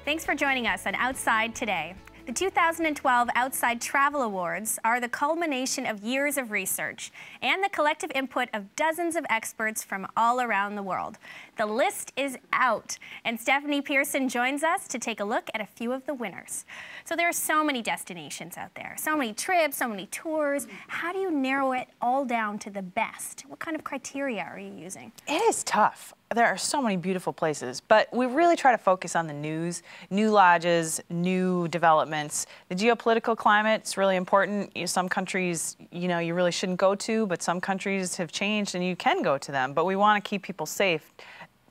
Thanks for joining us on Outside today. The 2012 Outside Travel Awards are the culmination of years of research and the collective input of dozens of experts from all around the world. The list is out, and Stephanie Pearson joins us to take a look at a few of the winners. So there are so many destinations out there, so many trips, so many tours. How do you narrow it all down to the best? What kind of criteria are you using? It is tough. There are so many beautiful places, but we really try to focus on the news, new lodges, new developments. The geopolitical climate is really important. Some countries, you really shouldn't go to, but some countries have changed and you can go to them. But we want to keep people safe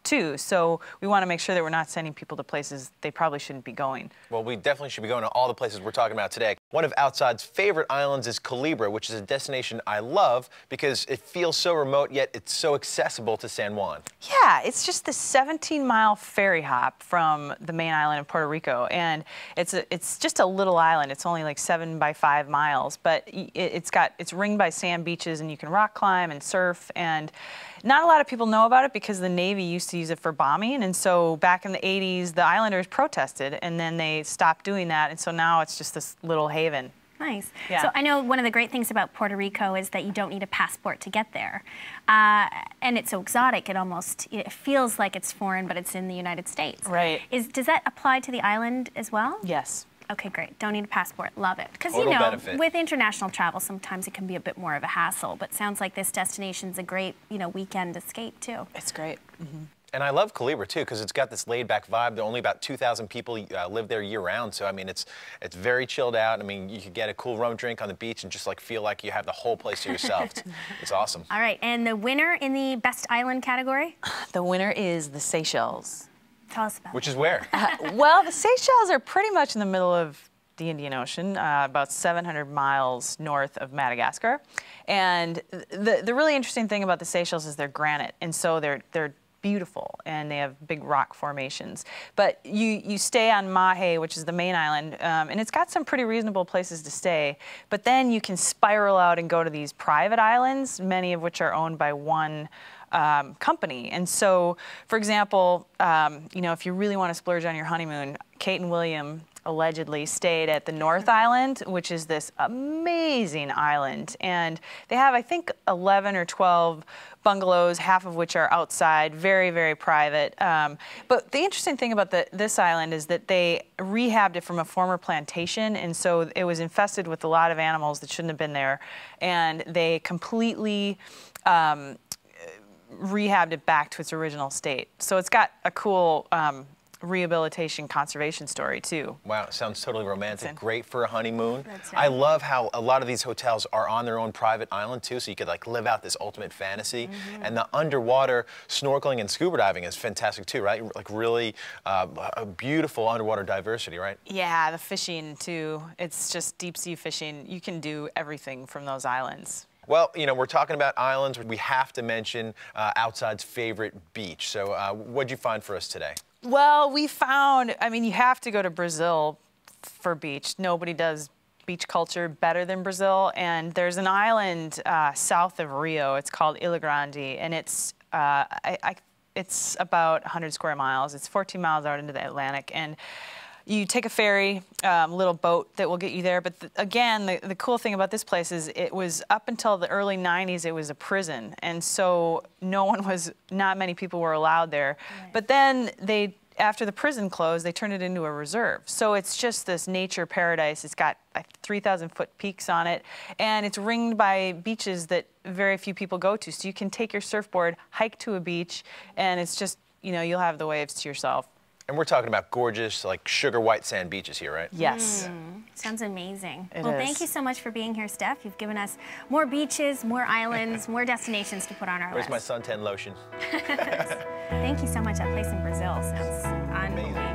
too, so we want to make sure that we're not sending people to places they probably shouldn't be going. Well, we definitely should be going to all the places we're talking about today. One of Outside's favorite islands is Culebra, which is a destination I love because it feels so remote, yet it's so accessible to San Juan. Yeah, it's just the 17-mile ferry hop from the main island of Puerto Rico, and it's just a little island. It's only like 7 by 5 miles, but it's ringed by sand beaches, and you can rock climb and surf. And not a lot of people know about it because the Navy used to use it for bombing, and so back in the 80s, the islanders protested, and then they stopped doing that, and so now it's just this little haven. Nice. Yeah. So I know one of the great things about Puerto Rico is that you don't need a passport to get there. And it's so exotic, it feels like it's foreign, but it's in the United States. Right. Does that apply to the island as well? Yes. Okay, great. Don't need a passport. Love it. Because, benefit. with international travel, sometimes it can be a bit more of a hassle, but sounds like this destination's a great, weekend escape, too. It's great. Mm-hmm. And I love Culebra, too, because it's got this laid-back vibe. There are only about 2,000 people live there year-round, so, I mean, it's very chilled out. I mean, you could get a cool rum drink on the beach and just, feel like you have the whole place to yourself. It's awesome. All right, and the winner in the Best Island category? The winner is the Seychelles. Tell us about Which is where? Well, the Seychelles are pretty much in the middle of the Indian Ocean, about 700 miles north of Madagascar. And the really interesting thing about the Seychelles is they're granite, and so they're beautiful, and they have big rock formations. But you stay on Mahe, which is the main island, and it's got some pretty reasonable places to stay. But then you can spiral out and go to these private islands, many of which are owned by one company. And so, for example, if you really want to splurge on your honeymoon, Kate and William allegedly stayed at the North Island, which is this amazing island. And they have, I think, 11 or 12 bungalows, half of which are outside, very, very private. But the interesting thing about this island is that they rehabbed it from a former plantation, and so it was infested with a lot of animals that shouldn't have been there. And they completely rehabbed it back to its original state. So it's got a cool rehabilitation conservation story too. Wow, sounds totally romantic. Great for a honeymoon. That's right. I love how a lot of these hotels are on their own private island too, so you could live out this ultimate fantasy. Mm-hmm. And the underwater snorkeling and scuba diving is fantastic too, right? Really a beautiful underwater diversity, right? Yeah, the fishing too. It's just deep sea fishing. You can do everything from those islands. Well, we're talking about islands. We have to mention Outside's favorite beach. So what'd you find for us today? Well, we found, you have to go to Brazil for beach. Nobody does beach culture better than Brazil. And there's an island south of Rio. It's called Ilha Grande, and it's about 100 square miles. It's 14 miles out into the Atlantic. And you take a ferry, little boat that will get you there. But again, the cool thing about this place is it was up until the early 90s, it was a prison. And so not many people were allowed there. Right. But then after the prison closed, they turned it into a reserve. So it's just this nature paradise. It's got 3,000-foot peaks on it. And it's ringed by beaches that very few people go to. So you can take your surfboard, hike to a beach, and it's just, you'll have the waves to yourself. And we're talking about gorgeous, sugar white sand beaches here, right? Yes. Sounds amazing. It is. Thank you so much for being here, Steph. You've given us more beaches, more islands, more destinations to put on our list. Where's my suntan lotion? Thank you so much. That place in Brazil sounds unbelievable.